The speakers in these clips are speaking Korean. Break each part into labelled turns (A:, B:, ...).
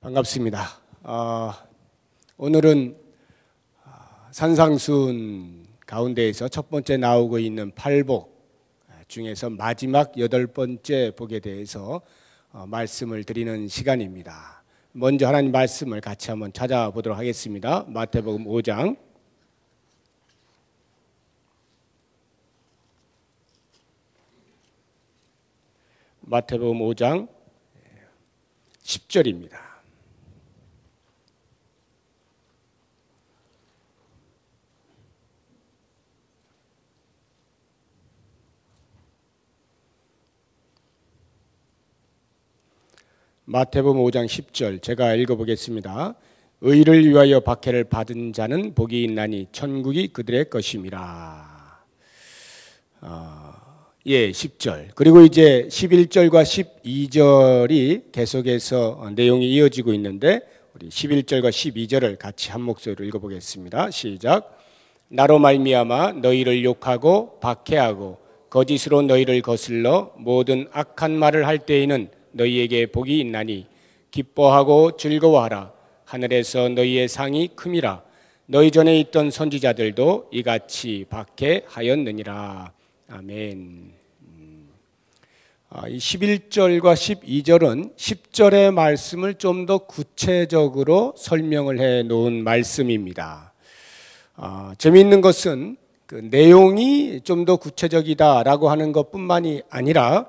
A: 반갑습니다. 오늘은 산상순 가운데에서 첫 번째 나오고 있는 팔복 중에서 마지막 8번째 복에 대해서 말씀을 드리는 시간입니다. 먼저 하나님 말씀을 같이 한번 찾아보도록 하겠습니다. 마태복음 5장 마태복음 5장 10절입니다. 마태복음 5장 10절 제가 읽어보겠습니다. 의를 위하여 박해를 받은 자는 복이 있나니 천국이 그들의 것임이라. 10절. 그리고 이제 11절과 12절이 계속해서 내용이 이어지고 있는데 우리 11절과 12절을 같이 한 목소리로 읽어보겠습니다. 시작. 나로 말미암아 너희를 욕하고 박해하고 거짓으로 너희를 거슬러 모든 악한 말을 할 때에는 너희에게 복이 있나니 기뻐하고 즐거워하라. 하늘에서 너희의 상이 큼이라. 너희 전에 있던 선지자들도 이같이 박해하였느니라. 아멘. 이 11절과 12절은 10절의 말씀을 좀 더 구체적으로 설명을 해 놓은 말씀입니다. 재미있는 것은 그 내용이 좀 더 구체적이다라고 하는 것뿐만이 아니라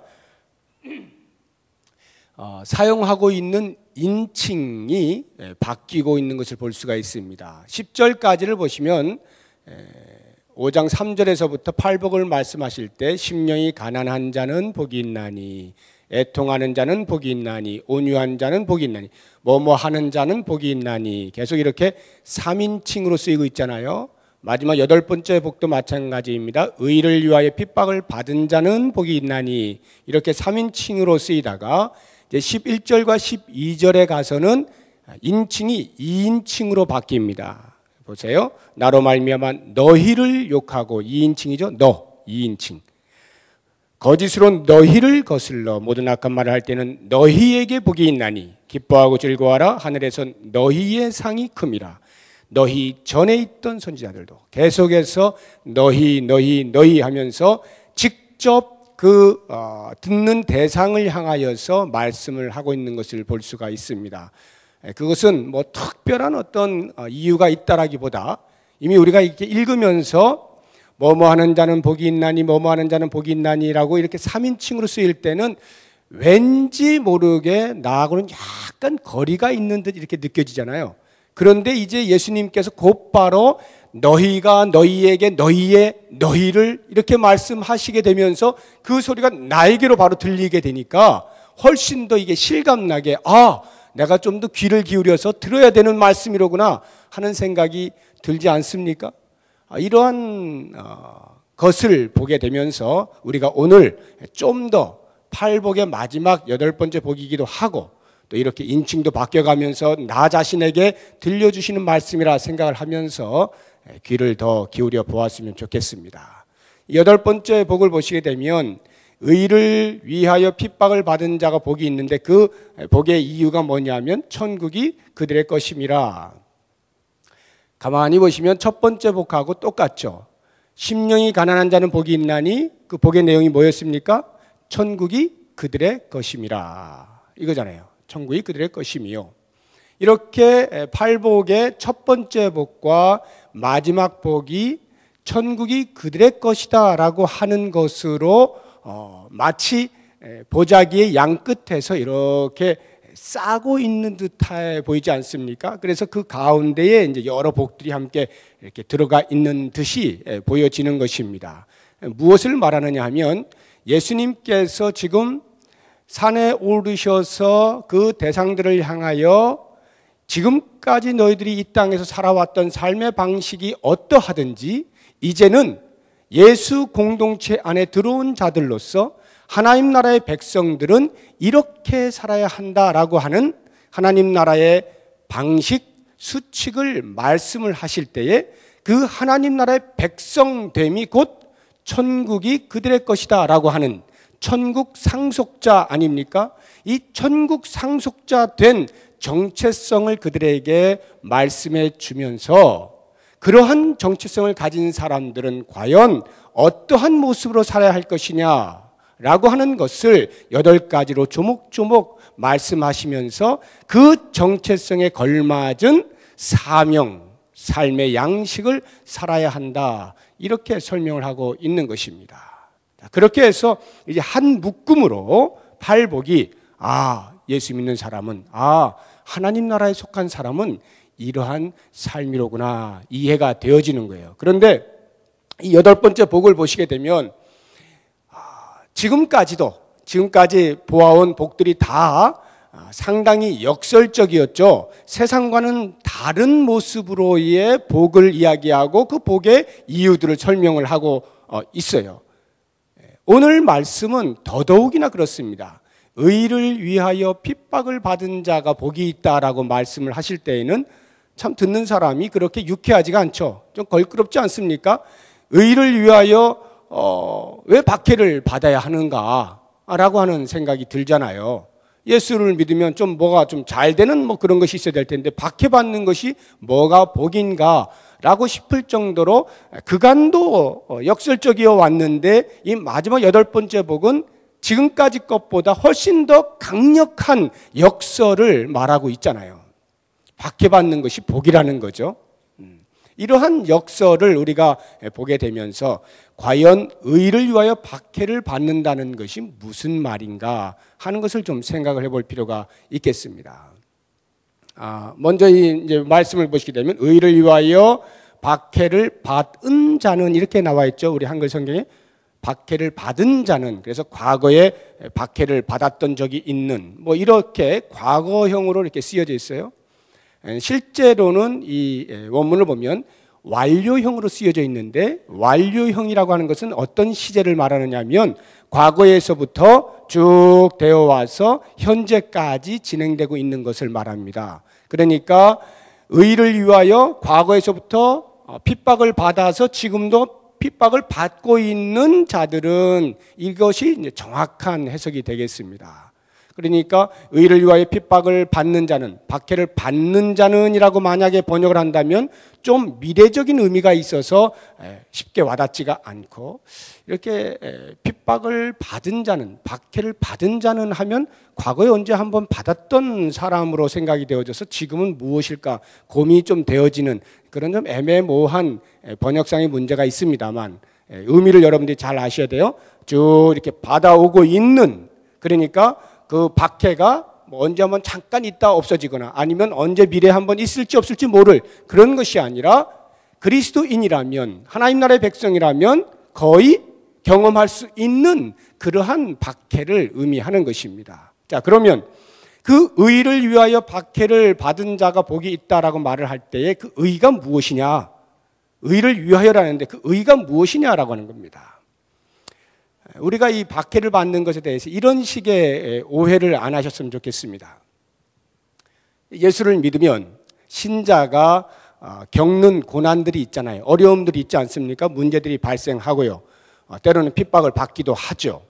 A: 사용하고 있는 인칭이 바뀌고 있는 것을 볼 수가 있습니다. 10절까지를 보시면 5장 3절에서부터 팔복을 말씀하실 때 심령이 가난한 자는 복이 있나니 애통하는 자는 복이 있나니 온유한 자는 복이 있나니 뭐뭐 하는 자는 복이 있나니 계속 이렇게 3인칭으로 쓰이고 있잖아요. 마지막 8번째 복도 마찬가지입니다. 의를 위하여 핍박을 받은 자는 복이 있나니 이렇게 3인칭으로 쓰이다가 이제 11절과 12절에 가서는 인칭이 2인칭으로 바뀝니다. 보세요. 나로 말미암아 너희를 욕하고 2인칭이죠. 너 2인칭. 거짓으로 너희를 거슬러 모든 악한 말을 할 때는 너희에게 복이 있나니 기뻐하고 즐거워하라. 하늘에서 너희의 상이 큼이라. 너희 전에 있던 선지자들도 계속해서 너희 하면서 직접 듣는 대상을 향하여서 말씀을 하고 있는 것을 볼 수가 있습니다. 그것은 뭐 특별한 어떤 이유가 있다라기보다 이미 우리가 이렇게 읽으면서 뭐뭐 하는 자는 복이 있나니 뭐뭐 하는 자는 복이 있나니라고 이렇게 3인칭으로 쓰일 때는 왠지 모르게 나하고는 약간 거리가 있는 듯 이렇게 느껴지잖아요. 그런데 이제 예수님께서 곧바로 너희가 너희에게 너희를 이렇게 말씀하시게 되면서 그 소리가 나에게로 바로 들리게 되니까 훨씬 더 이게 실감나게 내가 좀 더 귀를 기울여서 들어야 되는 말씀이로구나 하는 생각이 들지 않습니까? 이러한 것을 보게 되면서 우리가 오늘 좀 더 팔복의 마지막 8번째 복이기도 하고 또 이렇게 인칭도 바뀌어가면서 나 자신에게 들려주시는 말씀이라 생각을 하면서 귀를 더 기울여 보았으면 좋겠습니다. 8번째 복을 보시게 되면 의를 위하여 핍박을 받은 자가 복이 있는데 그 복의 이유가 뭐냐면 천국이 그들의 것임이라. 가만히 보시면 첫 번째 복하고 똑같죠. 심령이 가난한 자는 복이 있나니 그 복의 내용이 뭐였습니까? 천국이 그들의 것임이라 이거잖아요. 천국이 그들의 것임이요. 이렇게 팔복의 첫 번째 복과 마지막 복이 천국이 그들의 것이다 라고 하는 것으로 마치 보자기의 양끝에서 이렇게 싸고 있는 듯해 보이지 않습니까? 그래서 그 가운데에 이제 여러 복들이 함께 이렇게 들어가 있는 듯이 보여지는 것입니다. 무엇을 말하느냐 하면 예수님께서 지금 산에 오르셔서 그 대상들을 향하여 지금까지 너희들이 이 땅에서 살아왔던 삶의 방식이 어떠하든지 이제는 예수 공동체 안에 들어온 자들로서 하나님 나라의 백성들은 이렇게 살아야 한다라고 하는 하나님 나라의 방식, 수칙을 말씀을 하실 때에 그 하나님 나라의 백성됨이 곧 천국이 그들의 것이다 라고 하는 천국 상속자 아닙니까? 이 천국 상속자 된 정체성을 그들에게 말씀해 주면서 그러한 정체성을 가진 사람들은 과연 어떠한 모습으로 살아야 할 것이냐라고 하는 것을 8가지로 조목조목 말씀하시면서 그 정체성에 걸맞은 사명, 삶의 양식을 살아야 한다. 이렇게 설명을 하고 있는 것입니다. 그렇게 해서 이제 한 묶음으로 팔복이 예수 믿는 사람은 하나님 나라에 속한 사람은 이러한 삶이로구나 이해가 되어지는 거예요. 그런데 이 8번째 복을 보시게 되면 지금까지 보아온 복들이 다 상당히 역설적이었죠. 세상과는 다른 모습으로의 복을 이야기하고 그 복의 이유들을 설명을 하고 있어요. 오늘 말씀은 더더욱이나 그렇습니다. 의를 위하여 핍박을 받은 자가 복이 있다라고 말씀을 하실 때에는 참 듣는 사람이 그렇게 유쾌하지가 않죠. 좀 걸끄럽지 않습니까? 의를 위하여 왜 박해를 받아야 하는가 라고 하는 생각이 들잖아요. 예수를 믿으면 좀 뭐가 좀 잘 되는 뭐 그런 것이 있어야 될 텐데 박해받는 것이 뭐가 복인가 라고 싶을 정도로 그간도 역설적이어 왔는데 이 마지막 8번째 복은 지금까지 것보다 훨씬 더 강력한 역설을 말하고 있잖아요. 박해받는 것이 복이라는 거죠. 이러한 역설을 우리가 보게 되면서 과연 의를 위하여 박해를 받는다는 것이 무슨 말인가 하는 것을 좀 생각을 해볼 필요가 있겠습니다. 먼저 이제 말씀을 보시게 되면 의를 위하여 박해를 받은 자는 이렇게 나와 있죠. 우리 한글 성경에 박해를 받은 자는, 그래서 과거에 박해를 받았던 적이 있는 뭐 이렇게 과거형으로 이렇게 쓰여져 있어요. 실제로는 이 원문을 보면 완료형으로 쓰여져 있는데, 완료형이라고 하는 것은 어떤 시제를 말하느냐 하면 과거에서부터 쭉 되어 와서 현재까지 진행되고 있는 것을 말합니다. 그러니까 의를 위하여 과거에서부터 핍박을 받아서 지금도 핍박을 받고 있는 자들은, 이것이 이제 정확한 해석이 되겠습니다. 그러니까 의를 위하여 핍박을 받는 자는, 박해를 받는 자는이라고 만약에 번역을 한다면 좀 미래적인 의미가 있어서 쉽게 와닿지가 않고, 이렇게 핍박을 받은 자는, 박해를 받은 자는 하면 과거에 언제 한번 받았던 사람으로 생각이 되어져서 지금은 무엇일까 고민이 좀 되어지는 그런 좀 애매모호한 번역상의 문제가 있습니다만, 의미를 여러분들이 잘 아셔야 돼요. 쭉 이렇게 받아오고 있는, 그러니까 그 박해가 뭐 언제 한번 잠깐 있다 없어지거나 아니면 언제 미래에 한번 있을지 없을지 모를 그런 것이 아니라, 그리스도인이라면, 하나님 나라의 백성이라면 거의 경험할 수 있는 그러한 박해를 의미하는 것입니다. 자, 그러면 그 의를 위하여 박해를 받은 자가 복이 있다라고 말을 할 때에 그 의가 무엇이냐? 의를 위하여라는데 그 의가 무엇이냐라고 하는 겁니다. 우리가 이 박해를 받는 것에 대해서 이런 식의 오해를 안 하셨으면 좋겠습니다. 예수를 믿으면 신자가 겪는 고난들이 있잖아요. 어려움들이 있지 않습니까? 문제들이 발생하고요. 때로는 핍박을 받기도 하죠.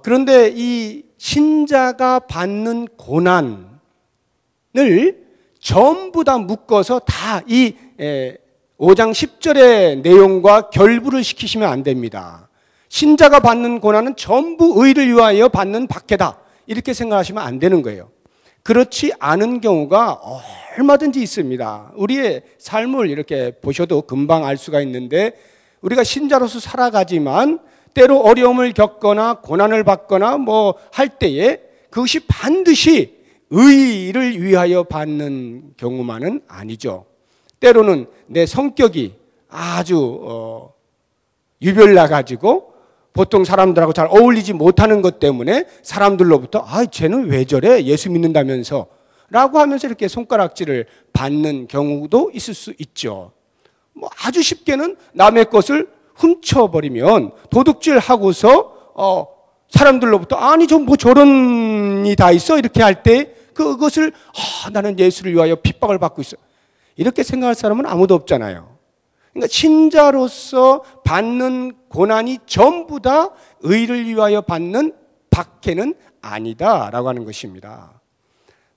A: 그런데 이 신자가 받는 고난을 전부 다 묶어서 다 이 5장 10절의 내용과 결부를 시키시면 안 됩니다. 신자가 받는 고난은 전부 의를 위하여 받는 박해다, 이렇게 생각하시면 안 되는 거예요. 그렇지 않은 경우가 얼마든지 있습니다. 우리의 삶을 이렇게 보셔도 금방 알 수가 있는데, 우리가 신자로서 살아가지만 때로 어려움을 겪거나 고난을 받거나 뭐 할 때에 그것이 반드시 의를 위하여 받는 경우만은 아니죠. 때로는 내 성격이 아주 유별나 가지고 보통 사람들하고 잘 어울리지 못하는 것 때문에 사람들로부터 쟤는 왜 저래? 예수 믿는다면서 라고 하면서 이렇게 손가락질을 받는 경우도 있을 수 있죠. 뭐 아주 쉽게는 남의 것을 훔쳐버리면 도둑질하고서 사람들로부터 저 뭐 저런이 다 있어? 이렇게 할 때 그것을 나는 예수를 위하여 핍박을 받고 있어, 이렇게 생각할 사람은 아무도 없잖아요. 그러니까 신자로서 받는 고난이 전부 다 의를 위하여 받는 박해는 아니다라고 하는 것입니다.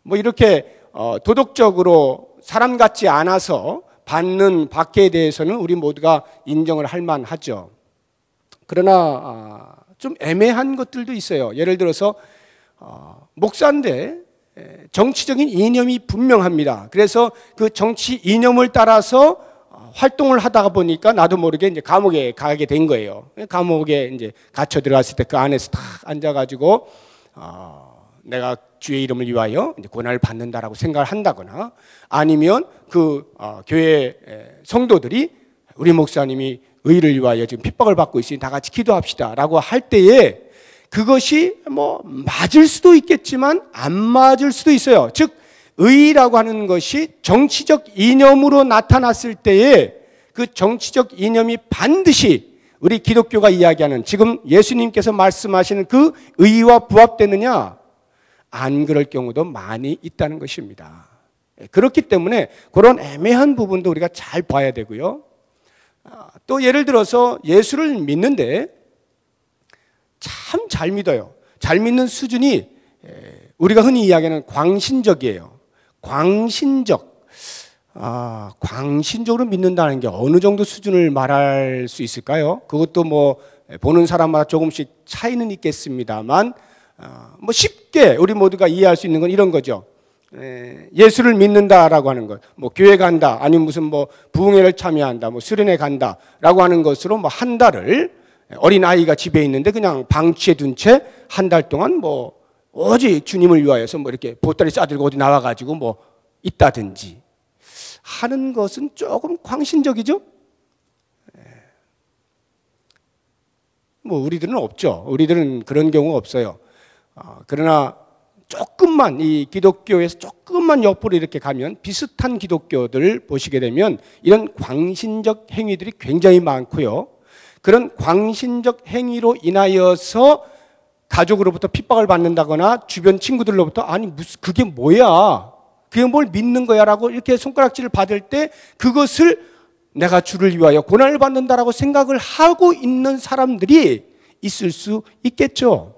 A: 뭐 이렇게 도덕적으로 사람 같지 않아서 받는 박해에 대해서는 우리 모두가 인정을 할 만하죠. 그러나 좀 애매한 것들도 있어요. 예를 들어서 목사인데 정치적인 이념이 분명합니다. 그래서 그 정치 이념을 따라서 활동을 하다가 보니까 나도 모르게 이제 감옥에 가게 된 거예요. 감옥에 이제 갇혀 들어갔을 때 그 안에서 딱 앉아가지고 내가 주의 이름을 위하여 이제 고난을 받는다라고 생각을 한다거나, 아니면 그 교회 성도들이 우리 목사님이 의를 위하여 지금 핍박을 받고 있으니 다 같이 기도합시다라고 할 때에 그것이 뭐 맞을 수도 있겠지만 안 맞을 수도 있어요. 즉 의라고 하는 것이 정치적 이념으로 나타났을 때에 그 정치적 이념이 반드시 우리 기독교가 이야기하는 지금 예수님께서 말씀하시는 그 의와 부합되느냐? 안 그럴 경우도 많이 있다는 것입니다. 그렇기 때문에 그런 애매한 부분도 우리가 잘 봐야 되고요. 또 예를 들어서 예수를 믿는데 참 잘 믿어요. 잘 믿는 수준이 우리가 흔히 이야기하는 광신적이에요. 광신적으로 믿는다는 게 어느 정도 수준을 말할 수 있을까요? 그것도 뭐 보는 사람마다 조금씩 차이는 있겠습니다만 뭐 쉽게 우리 모두가 이해할 수 있는 건 이런 거죠. 예수를 믿는다라고 하는 것, 뭐 교회 간다, 아니면 무슨 뭐 부흥회를 참여한다, 뭐 수련회 간다라고 하는 것으로 뭐 한 달을 어린 아이가 집에 있는데 그냥 방치해 둔 채 한 달 동안 뭐 오직 주님을 위하여서 뭐 이렇게 보따리 싸들고 어디 나와가지고 뭐 있다든지 하는 것은 조금 광신적이죠. 뭐 우리들은 없죠. 우리들은 그런 경우가 없어요. 그러나 조금만 이 기독교에서 조금만 옆으로 이렇게 가면 비슷한 기독교들 보시게 되면 이런 광신적 행위들이 굉장히 많고요. 그런 광신적 행위로 인하여서 가족으로부터 핍박을 받는다거나 주변 친구들로부터 아니 무슨 그게 뭐야? 그게 뭘 믿는 거야? 라고 이렇게 손가락질을 받을 때 그것을 내가 주를 위하여 고난을 받는다라고 생각을 하고 있는 사람들이 있을 수 있겠죠.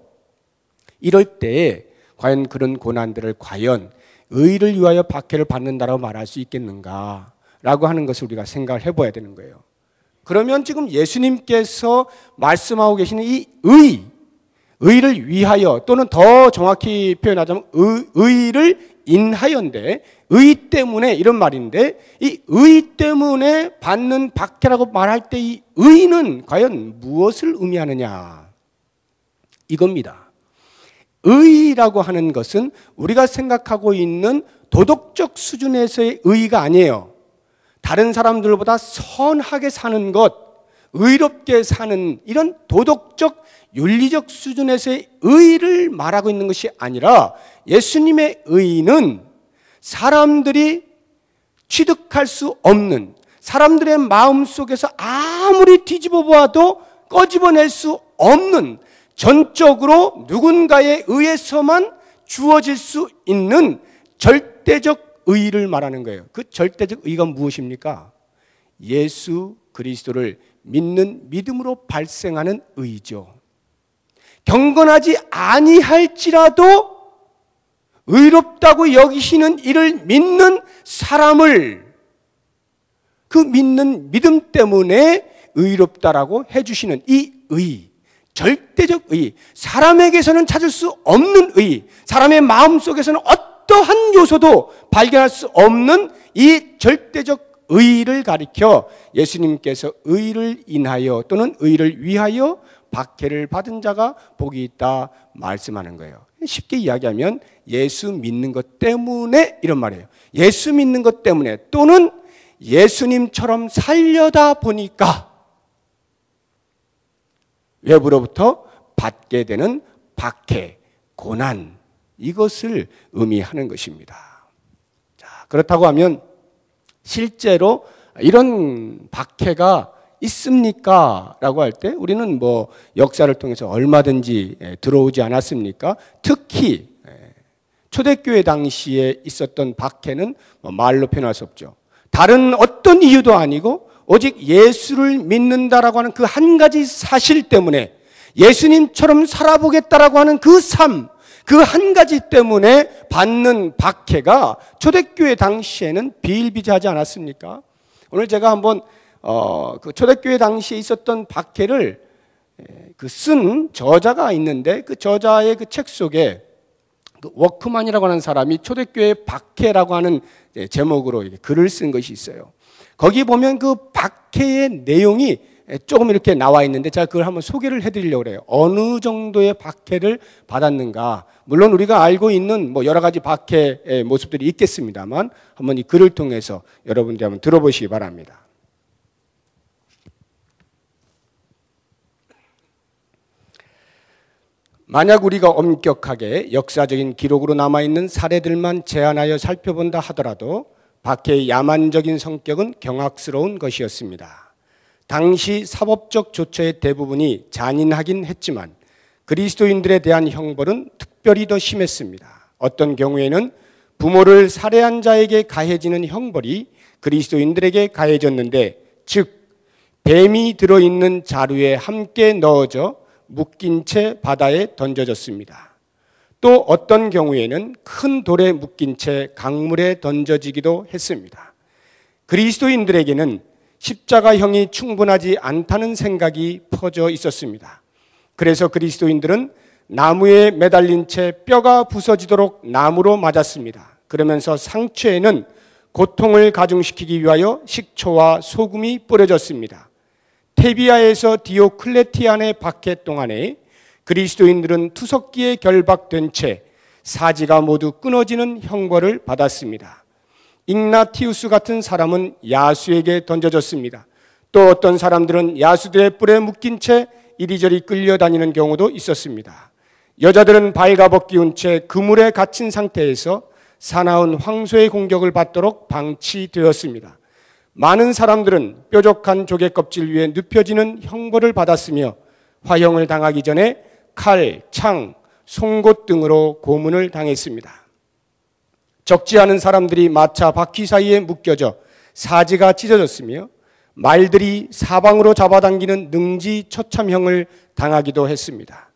A: 이럴 때 과연 그런 고난들을 과연 의를 위하여 박해를 받는다라고 말할 수 있겠는가라고 하는 것을 우리가 생각을 해봐야 되는 거예요. 그러면 지금 예수님께서 말씀하고 계시는 이 의를 위하여, 또는 더 정확히 표현하자면 의를 인하여인데, 의 때문에 이런 말인데, 이 의 때문에 받는 박해라고 말할 때 이 의는 과연 무엇을 의미하느냐? 이겁니다. 의라고 하는 것은 우리가 생각하고 있는 도덕적 수준에서의 의가 아니에요. 다른 사람들보다 선하게 사는 것, 의롭게 사는 이런 도덕적, 윤리적 수준에서의 의를 말하고 있는 것이 아니라 예수님의 의는 사람들이 취득할 수 없는, 사람들의 마음속에서 아무리 뒤집어 보아도 꺼집어낼 수 없는, 전적으로 누군가에 의해서만 주어질 수 있는 절대적 의를 말하는 거예요. 그 절대적 의가 무엇입니까? 예수 그리스도를 믿는 믿음으로 발생하는 의죠. 경건하지 아니할지라도 의롭다고 여기시는 이를 믿는 사람을 그 믿는 믿음 때문에 의롭다라고 해주시는 이 의, 절대적 의, 사람에게서는 찾을 수 없는 의, 사람의 마음속에서는 어떠한 요소도 발견할 수 없는 이 절대적 의를 가리켜 예수님께서 의를 인하여 또는 의를 위하여 박해를 받은 자가 복이 있다 말씀하는 거예요. 쉽게 이야기하면 예수 믿는 것 때문에 이런 말이에요. 예수 믿는 것 때문에, 또는 예수님처럼 살려다 보니까 외부로부터 받게 되는 박해, 고난, 이것을 의미하는 것입니다. 자, 그렇다고 하면 실제로 이런 박해가 있습니까? 라고 할 때 우리는 뭐 역사를 통해서 얼마든지 들어오지 않았습니까? 특히 초대교회 당시에 있었던 박해는 말로 표현할 수 없죠. 다른 어떤 이유도 아니고 오직 예수를 믿는다라고 하는 그 한 가지 사실 때문에, 예수님처럼 살아보겠다라고 하는 그 삶, 그 한 가지 때문에 받는 박해가 초대교회 당시에는 비일비재하지 않았습니까? 오늘 제가 한번 그 초대교회 당시에 있었던 박해를 그 쓴 저자가 있는데, 그 저자의 그 책 속에 그 워크만이라고 하는 사람이 초대교회 박해라고 하는 제목으로 글을 쓴 것이 있어요. 거기 보면 그 박해의 내용이 조금 이렇게 나와 있는데, 제가 그걸 한번 소개를 해드리려고 해요. 어느 정도의 박해를 받았는가. 물론 우리가 알고 있는 뭐 여러 가지 박해의 모습들이 있겠습니다만, 한번 이 글을 통해서 여러분들이 한번 들어보시기 바랍니다. 만약 우리가 엄격하게 역사적인 기록으로 남아있는 사례들만 제한하여 살펴본다 하더라도 박해의 야만적인 성격은 경악스러운 것이었습니다. 당시 사법적 조처의 대부분이 잔인하긴 했지만 그리스도인들에 대한 형벌은 특별히 더 심했습니다. 어떤 경우에는 부모를 살해한 자에게 가해지는 형벌이 그리스도인들에게 가해졌는데, 즉 뱀이 들어있는 자루에 함께 넣어져 묶인 채 바다에 던져졌습니다. 또 어떤 경우에는 큰 돌에 묶인 채 강물에 던져지기도 했습니다. 그리스도인들에게는 십자가형이 충분하지 않다는 생각이 퍼져 있었습니다. 그래서 그리스도인들은 나무에 매달린 채 뼈가 부서지도록 나무로 맞았습니다. 그러면서 상처에는 고통을 가중시키기 위하여 식초와 소금이 뿌려졌습니다. 테비아에서 디오클레티안의 박해 동안에 그리스도인들은 투석기에 결박된 채 사지가 모두 끊어지는 형벌을 받았습니다. ig나티우스 같은 사람은 야수에게 던져졌습니다. 또 어떤 사람들은 야수들의 뿔에 묶인 채 이리저리 끌려다니는 경우도 있었습니다. 여자들은 발가벗기운 채 그물에 갇힌 상태에서 사나운 황소의 공격을 받도록 방치되었습니다. 많은 사람들은 뾰족한 조개 껍질 위에 눕혀지는 형벌을 받았으며 화형을 당하기 전에 칼, 창, 송곳 등으로 고문을 당했습니다. 적지 않은 사람들이 마차 바퀴 사이에 묶여져 사지가 찢어졌으며 말들이 사방으로 잡아당기는 능지처참형을 당하기도 했습니다.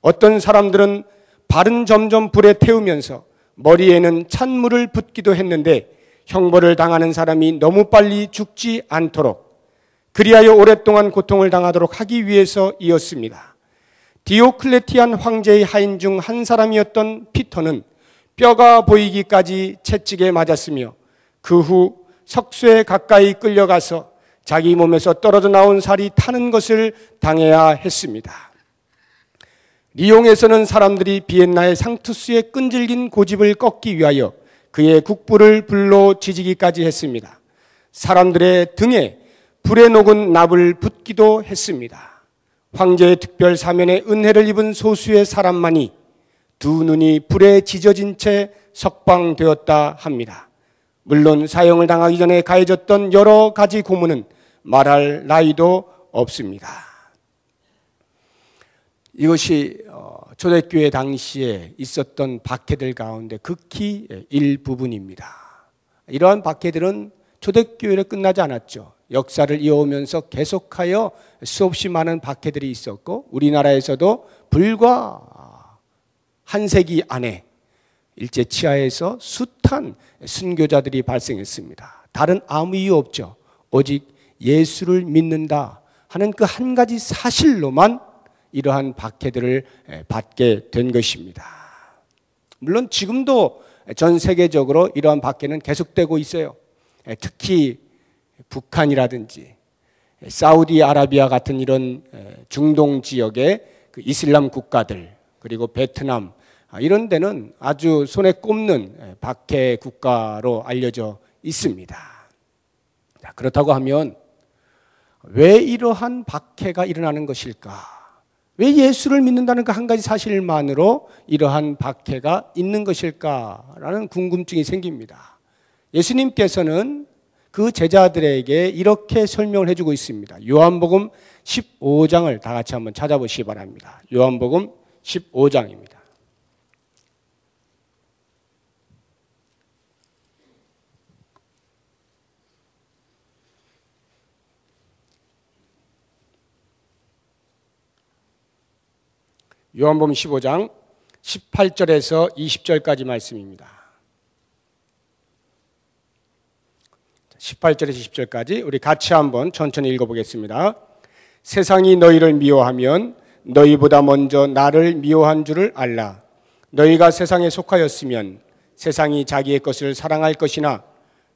A: 어떤 사람들은 발은 점점 불에 태우면서 머리에는 찬물을 붓기도 했는데, 형벌을 당하는 사람이 너무 빨리 죽지 않도록 그리하여 오랫동안 고통을 당하도록 하기 위해서이었습니다. 디오클레티안 황제의 하인 중 한 사람이었던 피터는 뼈가 보이기까지 채찍에 맞았으며 그 후 석쇠에 가까이 끌려가서 자기 몸에서 떨어져 나온 살이 타는 것을 당해야 했습니다. 리옹에서는 사람들이 비엔나의 상투스의 끈질긴 고집을 꺾기 위하여 그의 국부를 불로 지지기까지 했습니다. 사람들의 등에 불에 녹은 납을 붓기도 했습니다. 황제의 특별 사면에 은혜를 입은 소수의 사람만이 두 눈이 불에 지져진 채 석방되었다 합니다. 물론 사형을 당하기 전에 가해졌던 여러 가지 고문은 말할 나위도 없습니다. 이것이 초대교회 당시에 있었던 박해들 가운데 극히 일부분입니다. 이러한 박해들은 초대교회로 끝나지 않았죠. 역사를 이어오면서 계속하여 수없이 많은 박해들이 있었고, 우리나라에서도 불과 한 세기 안에 일제 치하에서 숱한 순교자들이 발생했습니다. 다른 아무 이유 없죠. 오직 예수를 믿는다 하는 그 한 가지 사실로만 이러한 박해들을 받게 된 것입니다. 물론 지금도 전 세계적으로 이러한 박해는 계속되고 있어요. 특히 북한이라든지 사우디아라비아 같은 이런 중동 지역의 그 이슬람 국가들, 그리고 베트남, 이런 데는 아주 손에 꼽는 박해 국가로 알려져 있습니다. 그렇다고 하면 왜 이러한 박해가 일어나는 것일까? 왜 예수를 믿는다는 그 한 가지 사실만으로 이러한 박해가 있는 것일까라는 궁금증이 생깁니다. 예수님께서는 그 제자들에게 이렇게 설명을 해주고 있습니다. 요한복음 15장을 다 같이 한번 찾아보시기 바랍니다. 요한복음 15장입니다. 요한복음 15장 18절에서 20절까지 말씀입니다. 18절에서 20절까지 우리 같이 한번 천천히 읽어보겠습니다. 세상이 너희를 미워하면 너희보다 먼저 나를 미워한 줄을 알라. 너희가 세상에 속하였으면 세상이 자기의 것을 사랑할 것이나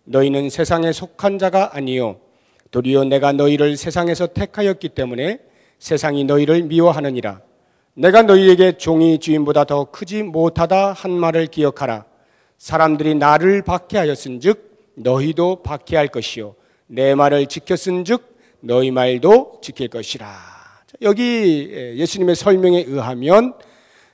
A: 너희는 세상에 속한 자가 아니요 도리어 내가 너희를 세상에서 택하였기 때문에 세상이 너희를 미워하느니라. 내가 너희에게 종이 주인보다 더 크지 못하다 한 말을 기억하라. 사람들이 나를 박해하였은즉 너희도 박해할 것이요 내 말을 지켰은즉 너희 말도 지킬 것이라. 여기 예수님의 설명에 의하면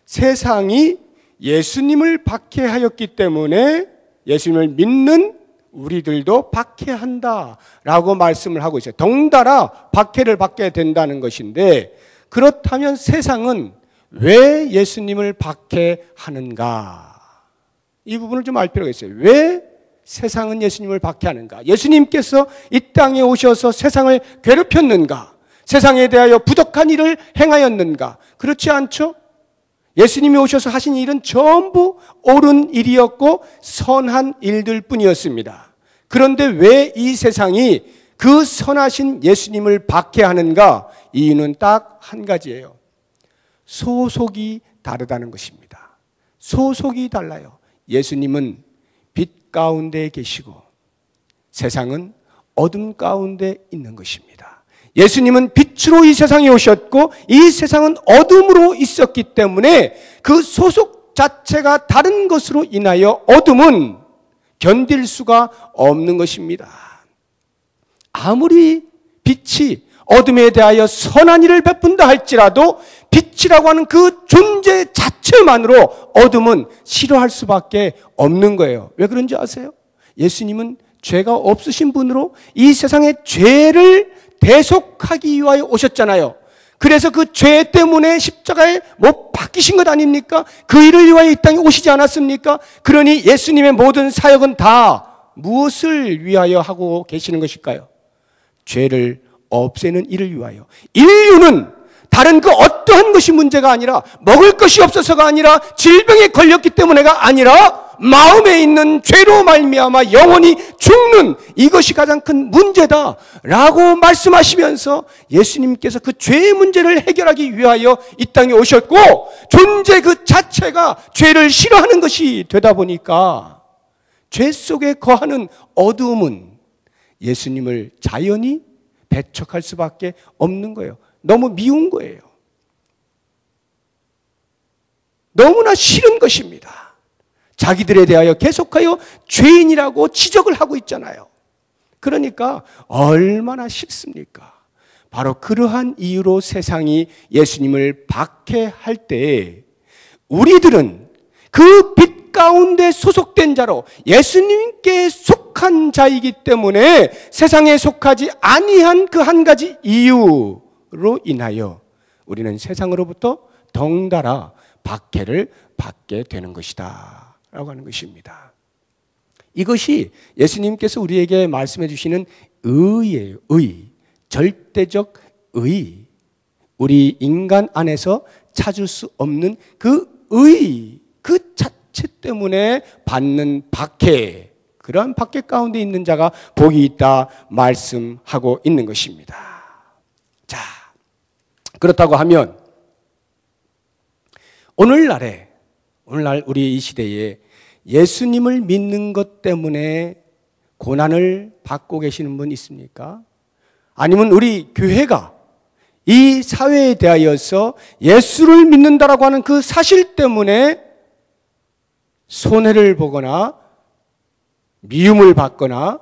A: 세상이 예수님을 박해하였기 때문에 예수님을 믿는 우리들도 박해한다라고 말씀을 하고 있어요. 덩달아 박해를 받게 된다는 것인데, 그렇다면 세상은 왜 예수님을 박해하는가? 이 부분을 좀 알 필요가 있어요. 왜 세상은 예수님을 박해하는가? 예수님께서 이 땅에 오셔서 세상을 괴롭혔는가? 세상에 대하여 부덕한 일을 행하였는가? 그렇지 않죠? 예수님이 오셔서 하신 일은 전부 옳은 일이었고 선한 일들 뿐이었습니다. 그런데 왜 이 세상이 그 선하신 예수님을 박해하는가? 이유는 딱 한 가지예요. 소속이 다르다는 것입니다. 소속이 달라요. 예수님은 빛 가운데 계시고 세상은 어둠 가운데 있는 것입니다. 예수님은 빛으로 이 세상에 오셨고 이 세상은 어둠으로 있었기 때문에 그 소속 자체가 다른 것으로 인하여 어둠은 견딜 수가 없는 것입니다. 아무리 빛이 어둠에 대하여 선한 일을 베푼다 할지라도 빛이라고 하는 그 존재 자체만으로 어둠은 싫어할 수밖에 없는 거예요. 왜 그런지 아세요? 예수님은 죄가 없으신 분으로 이 세상의 죄를 대속하기 위하여 오셨잖아요. 그래서 그 죄 때문에 십자가에 못 박히신 것 아닙니까? 그 일을 위하여 이 땅에 오시지 않았습니까? 그러니 예수님의 모든 사역은 다 무엇을 위하여 하고 계시는 것일까요? 죄를 없애는 일을 위하여. 인류는 다른 그 어떠한 것이 문제가 아니라, 먹을 것이 없어서가 아니라, 질병에 걸렸기 때문에가 아니라 마음에 있는 죄로 말미암아 영원히 죽는 이것이 가장 큰 문제다라고 말씀하시면서 예수님께서 그 죄의 문제를 해결하기 위하여 이 땅에 오셨고, 존재 그 자체가 죄를 싫어하는 것이 되다 보니까 죄 속에 거하는 어두움은 예수님을 자연히 배척할 수밖에 없는 거예요. 너무 미운 거예요. 너무나 싫은 것입니다. 자기들에 대하여 계속하여 죄인이라고 지적을 하고 있잖아요. 그러니까 얼마나 싫습니까? 바로 그러한 이유로 세상이 예수님을 박해할 때 우리들은 그 빛 가운데 소속된 자로 예수님께 속한 자이기 때문에 세상에 속하지 아니한 그 한 가지 이유로 인하여 우리는 세상으로부터 덩달아 박해를 받게 되는 것이다 라고 하는 것입니다. 이것이 예수님께서 우리에게 말씀해 주시는 의예요. 의, 절대적 의, 우리 인간 안에서 찾을 수 없는 그 의, 그 자체 때문에 받는 박해, 그러한 박해 가운데 있는 자가 복이 있다 말씀하고 있는 것입니다. 자, 그렇다고 하면 오늘날 우리 이 시대에 예수님을 믿는 것 때문에 고난을 받고 계시는 분 있습니까? 아니면 우리 교회가 이 사회에 대하여서 예수를 믿는다라고 하는 그 사실 때문에 손해를 보거나 미움을 받거나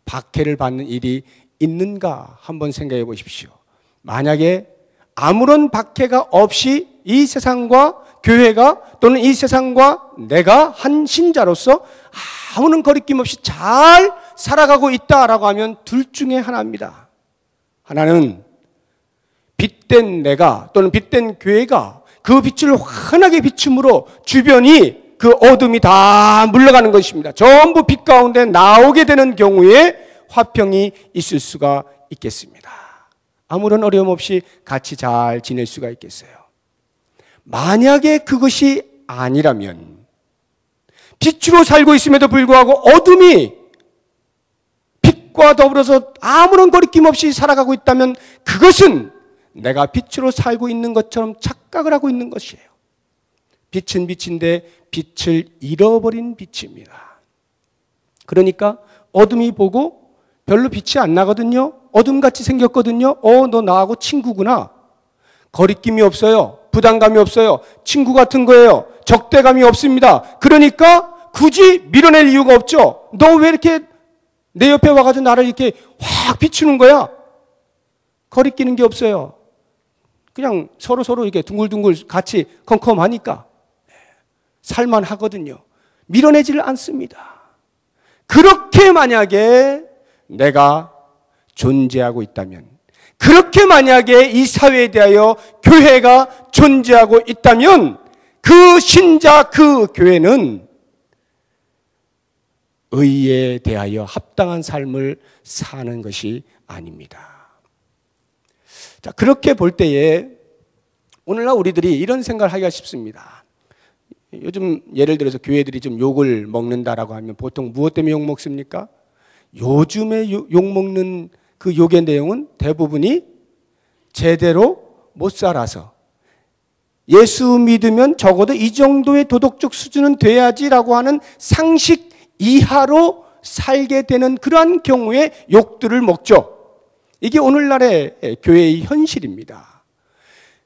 A: 박해를 받는 일이 있는가 한번 생각해 보십시오. 만약에 아무런 박해가 없이 이 세상과 교회가 또는 이 세상과 내가 한 신자로서 아무런 거리낌 없이 잘 살아가고 있다라고 하면 둘 중에 하나입니다. 하나는 빛된 내가 또는 빛된 교회가 그 빛을 환하게 비춤으로 주변이 그 어둠이 다 물러가는 것입니다. 전부 빛 가운데 나오게 되는 경우에 화평이 있을 수가 있겠습니다. 아무런 어려움 없이 같이 잘 지낼 수가 있겠어요. 만약에 그것이 아니라면, 빛으로 살고 있음에도 불구하고 어둠이 빛과 더불어서 아무런 거리낌 없이 살아가고 있다면 그것은 내가 빛으로 살고 있는 것처럼 착각을 하고 있는 것이에요. 빛은 빛인데 빛을 잃어버린 빛입니다. 그러니까 어둠이 보고 별로 빛이 안 나거든요. 어둠같이 생겼거든요. 너 나하고 친구구나. 거리낌이 없어요. 부담감이 없어요. 친구 같은 거예요. 적대감이 없습니다. 그러니까 굳이 밀어낼 이유가 없죠. 너 왜 이렇게 내 옆에 와가지고 나를 이렇게 확 비추는 거야? 거리끼는 게 없어요. 그냥 서로 이렇게 둥글둥글 같이 컴컴하니까 살만하거든요. 밀어내지를 않습니다. 그렇게 만약에 내가 존재하고 있다면, 그렇게 만약에 이 사회에 대하여 교회가 존재하고 있다면 그 신자, 그 교회는 의에 대하여 합당한 삶을 사는 것이 아닙니다. 자, 그렇게 볼 때에 오늘날 우리들이 이런 생각을 하기가 쉽습니다. 요즘 예를 들어서 교회들이 좀 욕을 먹는다라고 하면 보통 무엇 때문에 욕 먹습니까? 요즘에 욕 먹는 그 욕의 내용은 대부분이 제대로 못 살아서, 예수 믿으면 적어도 이 정도의 도덕적 수준은 돼야지라고 하는 상식 이하로 살게 되는 그러한 경우에 욕들을 먹죠. 이게 오늘날의 교회의 현실입니다.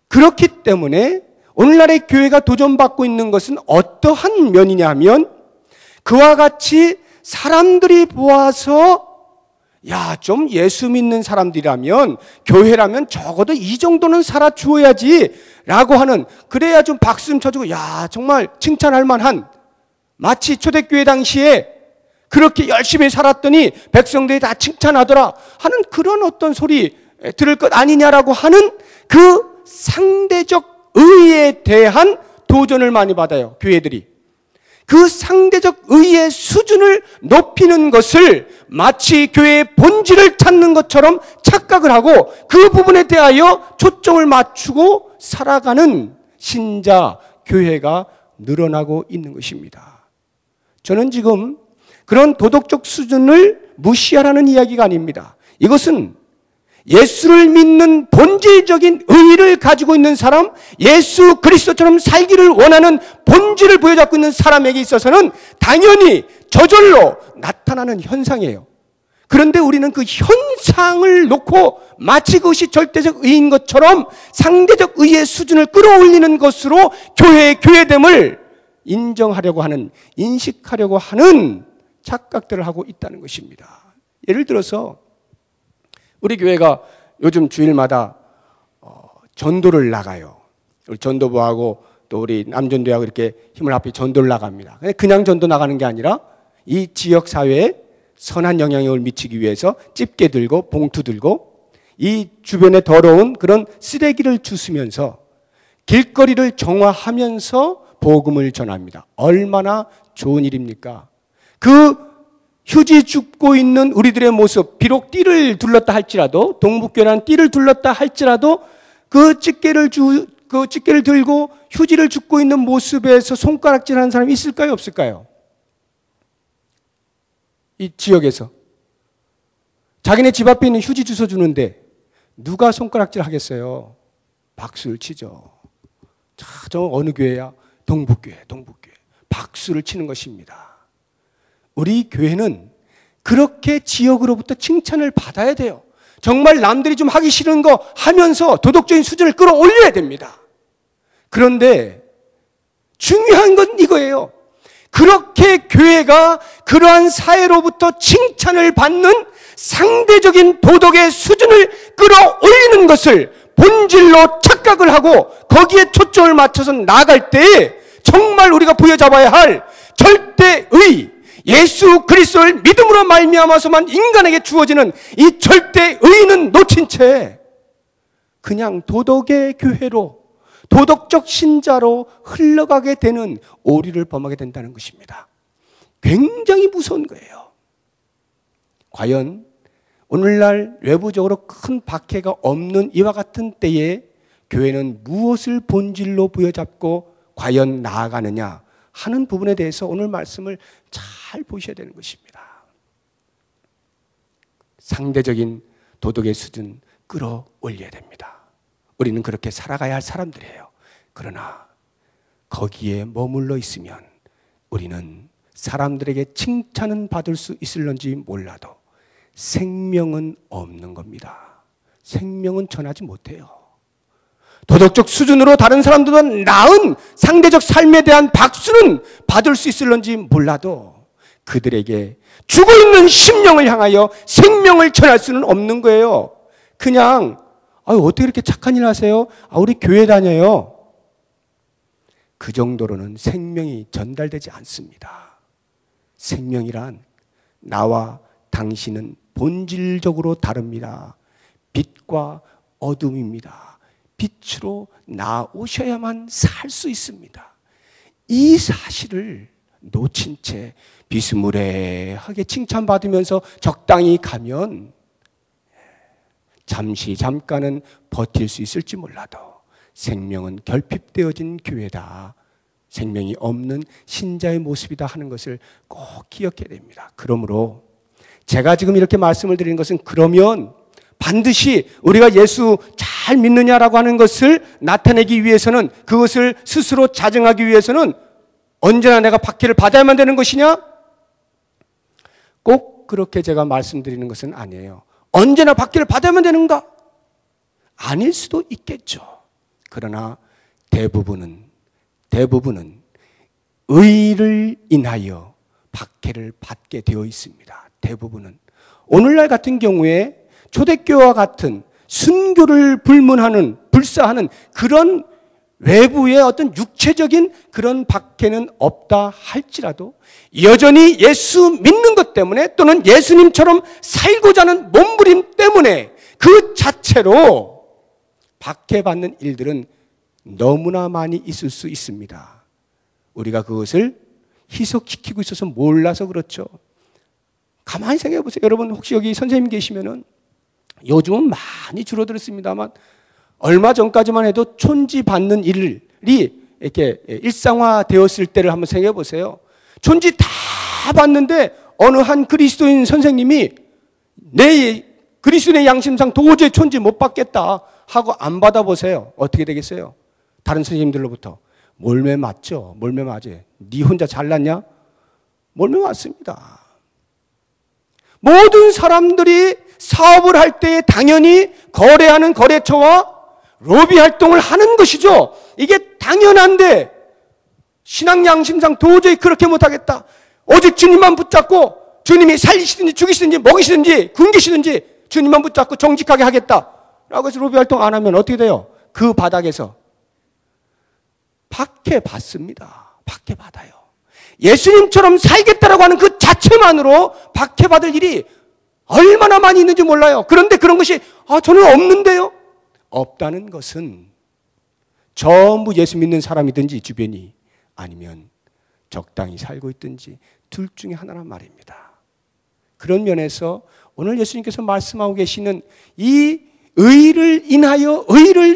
A: 그렇기 때문에 오늘날의 교회가 도전받고 있는 것은 어떠한 면이냐 하면, 그와 같이 사람들이 보아서 야, 좀 예수 믿는 사람들이라면, 교회라면 적어도 이 정도는 살아 주어야지 라고 하는, 그래야 좀 박수 좀 쳐주고 야, 정말 칭찬할 만한, 마치 초대교회 당시에 그렇게 열심히 살았더니 백성들이 다 칭찬하더라 하는 그런 어떤 소리 들을 것 아니냐라고 하는 그 상대적 의에 대한 도전을 많이 받아요, 교회들이. 그 상대적 의의 수준을 높이는 것을 마치 교회의 본질을 찾는 것처럼 착각을 하고 그 부분에 대하여 초점을 맞추고 살아가는 신자, 교회가 늘어나고 있는 것입니다. 저는 지금 그런 도덕적 수준을 무시하라는 이야기가 아닙니다. 이것은 예수를 믿는 본질적인 의의를 가지고 있는 사람, 예수 그리스도처럼 살기를 원하는 본질을 보여잡고 있는 사람에게 있어서는 당연히 저절로 나타나는 현상이에요. 그런데 우리는 그 현상을 놓고 마치 그것이 절대적 의인 것처럼 상대적 의의 수준을 끌어올리는 것으로 교회의 교회됨을 인정하려고 하는, 인식하려고 하는 착각들을 하고 있다는 것입니다. 예를 들어서 우리 교회가 요즘 주일마다 전도를 나가요. 우리 전도부하고 또 우리 남전도하고 이렇게 힘을 합해 전도를 나갑니다. 그냥 전도 나가는 게 아니라 이 지역 사회에 선한 영향력을 미치기 위해서 집게 들고 봉투 들고 이 주변에 더러운 그런 쓰레기를 주스면서 길거리를 정화하면서 복음을 전합니다. 얼마나 좋은 일입니까? 그 휴지 줍고 있는 우리들의 모습, 비록 띠를 둘렀다 할지라도, 동북교회라는 띠를 둘렀다 할지라도 그 집게를 들고 휴지를 줍고 있는 모습에서 손가락질하는 사람이 있을까요, 없을까요? 이 지역에서 자기네 집 앞에 있는 휴지 주워주는데 누가 손가락질 하겠어요? 박수를 치죠. 자, 저 어느 교회야? 동북교회. 박수를 치는 것입니다. 우리 교회는 그렇게 지역으로부터 칭찬을 받아야 돼요. 정말 남들이 좀 하기 싫은 거 하면서 도덕적인 수준을 끌어올려야 됩니다. 그런데 중요한 건 이거예요. 그렇게 교회가 그러한 사회로부터 칭찬을 받는 상대적인 도덕의 수준을 끌어올리는 것을 본질로 착각을 하고 거기에 초점을 맞춰서 나아갈 때에 정말 우리가 부여잡아야 할 절대의, 예수 그리스도를 믿음으로 말미암아서만 인간에게 주어지는 이 절대 의의는 놓친 채 그냥 도덕의 교회로, 도덕적 신자로 흘러가게 되는 오류를 범하게 된다는 것입니다. 굉장히 무서운 거예요. 과연 오늘날 외부적으로 큰 박해가 없는 이와 같은 때에 교회는 무엇을 본질로 부여잡고 과연 나아가느냐 하는 부분에 대해서 오늘 말씀을 잘 보셔야 되는 것입니다. 상대적인 도덕의 수준 끌어올려야 됩니다. 우리는 그렇게 살아가야 할 사람들이에요. 그러나 거기에 머물러 있으면 우리는 사람들에게 칭찬은 받을 수 있을런지 몰라도 생명은 없는 겁니다. 생명은 전하지 못해요. 도덕적 수준으로 다른 사람들보다 나은 상대적 삶에 대한 박수는 받을 수 있을런지 몰라도 그들에게 죽어있는 심령을 향하여 생명을 전할 수는 없는 거예요. 그냥 어떻게 이렇게 착한 일 하세요? 우리 교회 다녀요. 그 정도로는 생명이 전달되지 않습니다. 생명이란 나와 당신은 본질적으로 다릅니다. 빛과 어둠입니다. 빛으로 나오셔야만 살 수 있습니다. 이 사실을 놓친 채 비스무리하게 칭찬받으면서 적당히 가면 잠깐은 버틸 수 있을지 몰라도 생명은 결핍되어진 교회다. 생명이 없는 신자의 모습이다 하는 것을 꼭 기억해야 됩니다. 그러므로 제가 지금 이렇게 말씀을 드리는 것은 그러면 반드시 우리가 예수 잘 믿느냐라고 하는 것을 나타내기 위해서는 그것을 스스로 자증하기 위해서는 언제나 내가 박해를 받아야만 되는 것이냐? 꼭 그렇게 제가 말씀드리는 것은 아니에요. 언제나 박해를 받아야만 되는가? 아닐 수도 있겠죠. 그러나 대부분은 의를 인하여 박해를 받게 되어 있습니다. 대부분은. 오늘날 같은 경우에 초대교회와 같은 순교를 불사하는 그런 외부의 어떤 육체적인 그런 박해는 없다 할지라도 여전히 예수 믿는 것 때문에 또는 예수님처럼 살고자 하는 몸부림 때문에 그 자체로 박해받는 일들은 너무나 많이 있을 수 있습니다. 우리가 그것을 희석시키고 있어서 몰라서 그렇죠. 가만히 생각해 보세요. 여러분 혹시 여기 선생님 계시면은 요즘은 많이 줄어들었습니다만 얼마 전까지만 해도 촌지 받는 일이 이렇게 일상화되었을 때를 한번 생각해 보세요. 촌지 다 받는데 어느 한 그리스도인 선생님이 내 그리스도인의 양심상 도저히 촌지 못 받겠다 하고 안 받아보세요. 어떻게 되겠어요? 다른 선생님들로부터 몰매 맞죠? 몰매 맞아요. 네 혼자 잘났냐? 몰매 맞습니다. 모든 사람들이 사업을 할 때 당연히 거래하는 거래처와 로비 활동을 하는 것이죠. 이게 당연한데 신앙 양심상 도저히 그렇게 못하겠다. 오직 주님만 붙잡고 주님이 살리시든지 죽이시든지 먹이시든지 굶기시든지 주님만 붙잡고 정직하게 하겠다라고 해서 로비 활동 안 하면 어떻게 돼요? 그 바닥에서 박해받습니다. 박해받아요. 예수님처럼 살겠다라고 하는 그 자체만으로 박해받을 일이 얼마나 많이 있는지 몰라요. 그런데 그런 것이 저는 없는데요. 없다는 것은 전부 예수 믿는 사람이든지 주변이 아니면 적당히 살고 있든지 둘 중에 하나란 말입니다. 그런 면에서 오늘 예수님께서 말씀하고 계시는 이 의를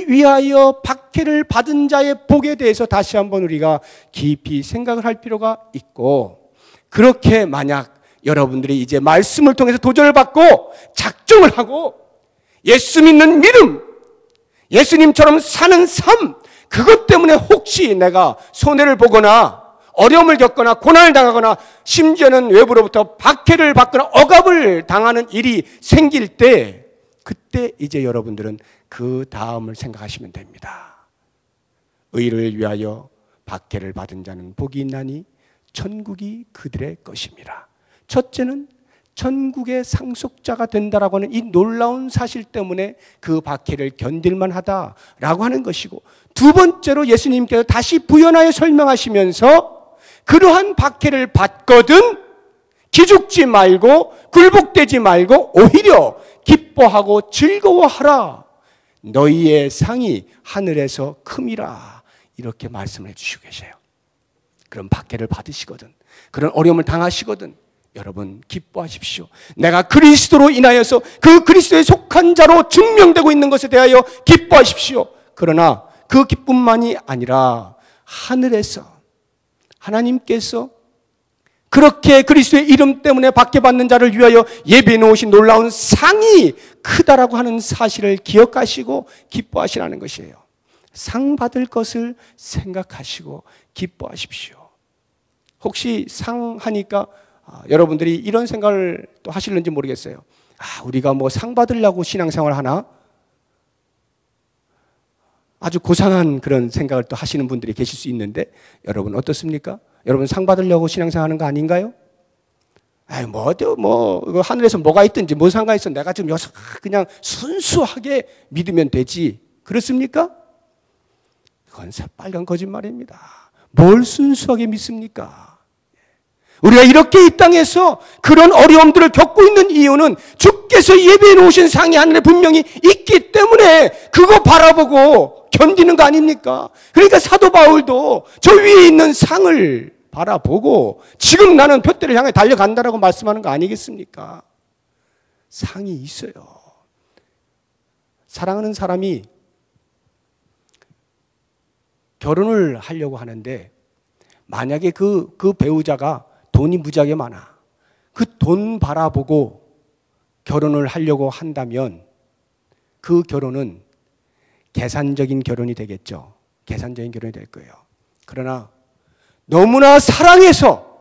A: 위하여 박해를 받은 자의 복에 대해서 다시 한번 우리가 깊이 생각을 할 필요가 있고, 그렇게 만약 여러분들이 이제 말씀을 통해서 도전을 받고 작정을 하고 예수 믿는 믿음, 예수님처럼 사는 삶, 그것 때문에 혹시 내가 손해를 보거나 어려움을 겪거나 고난을 당하거나 심지어는 외부로부터 박해를 받거나 억압을 당하는 일이 생길 때, 그때 이제 여러분들은 그 다음을 생각하시면 됩니다. 의를 위하여 박해를 받은 자는 복이 있나니 천국이 그들의 것입니다. 첫째는 천국의 상속자가 된다라고 하는 이 놀라운 사실 때문에 그 박해를 견딜만 하다라고 하는 것이고, 두 번째로 예수님께서 다시 부연하여 설명하시면서 그러한 박해를 받거든 기죽지 말고 굴복되지 말고 오히려 기뻐하고 즐거워하라. 너희의 상이 하늘에서 큼이라. 이렇게 말씀을 해주시고 계세요. 그런 박해를 받으시거든, 그런 어려움을 당하시거든 여러분 기뻐하십시오. 내가 그리스도로 인하여서 그 그리스도에 속한 자로 증명되고 있는 것에 대하여 기뻐하십시오. 그러나 그 기쁨만이 아니라 하늘에서 하나님께서 그렇게 그리스도의 이름 때문에 박해받는 자를 위하여 예비해 놓으신 놀라운 상이 크다라고 하는 사실을 기억하시고 기뻐하시라는 것이에요. 상 받을 것을 생각하시고 기뻐하십시오. 혹시 상 하니까 여러분들이 이런 생각을 또 하실는지 모르겠어요. 우리가 뭐 상 받으려고 신앙생활 하나? 아주 고상한 그런 생각을 또 하시는 분들이 계실 수 있는데 여러분 어떻습니까? 여러분 상 받으려고 신앙생활 하는 거 아닌가요? 하늘에서 뭐가 있든지 뭐 상관있어. 내가 지금 여기서 그냥 순수하게 믿으면 되지. 그렇습니까? 그건 새빨간 거짓말입니다. 뭘 순수하게 믿습니까? 우리가 이렇게 이 땅에서 그런 어려움들을 겪고 있는 이유는 주께서 예비해 놓으신 상이 하늘에 분명히 있기 때문에 그거 바라보고 견디는 거 아닙니까? 그러니까 사도 바울도 저 위에 있는 상을 바라보고 지금 나는 표대를 향해 달려간다라고 말씀하는 거 아니겠습니까? 상이 있어요. 사랑하는 사람이 결혼을 하려고 하는데 만약에 그 배우자가 돈이 무지하게 많아. 그 돈 바라보고 결혼을 하려고 한다면 그 결혼은 계산적인 결혼이 되겠죠. 계산적인 결혼이 될 거예요. 그러나 너무나 사랑해서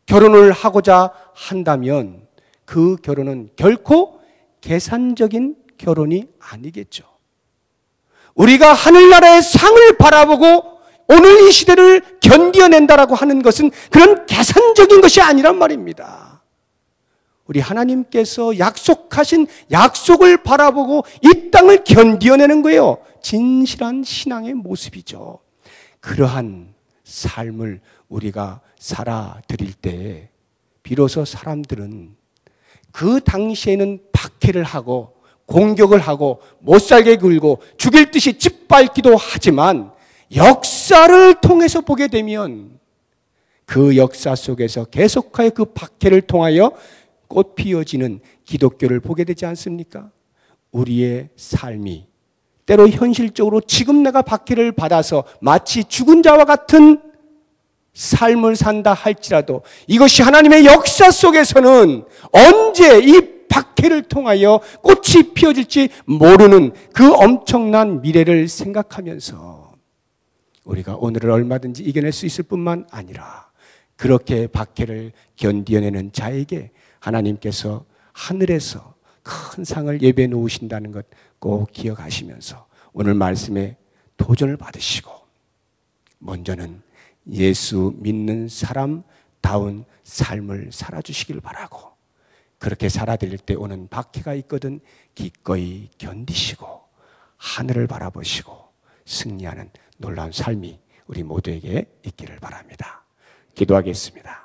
A: 결혼을 하고자 한다면 그 결혼은 결코 계산적인 결혼이 아니겠죠. 우리가 하늘나라의 상을 바라보고 오늘 이 시대를 견뎌낸다라고 하는 것은 그런 계산적인 것이 아니란 말입니다. 우리 하나님께서 약속하신 약속을 바라보고 이 땅을 견뎌내는 거예요. 진실한 신앙의 모습이죠. 그러한 삶을 우리가 살아드릴 때에 비로소 사람들은 그 당시에는 박해를 하고 공격을 하고 못살게 굴고 죽일 듯이 짓밟기도 하지만 역사를 통해서 보게 되면 그 역사 속에서 계속하여 그 박해를 통하여 꽃 피어지는 기독교를 보게 되지 않습니까? 우리의 삶이 때로 현실적으로 지금 내가 박해를 받아서 마치 죽은 자와 같은 삶을 산다 할지라도 이것이 하나님의 역사 속에서는 언제 이 박해를 통하여 꽃이 피어질지 모르는 그 엄청난 미래를 생각하면서 우리가 오늘을 얼마든지 이겨낼 수 있을 뿐만 아니라 그렇게 박해를 견뎌내는 자에게 하나님께서 하늘에서 큰 상을 예배해 놓으신다는 것 꼭 기억하시면서 오늘 말씀에 도전을 받으시고 먼저는 예수 믿는 사람다운 삶을 살아주시길 바라고 그렇게 살아드릴 때 오는 박해가 있거든 기꺼이 견디시고 하늘을 바라보시고 승리하는 놀라운 삶이 우리 모두에게 있기를 바랍니다. 기도하겠습니다.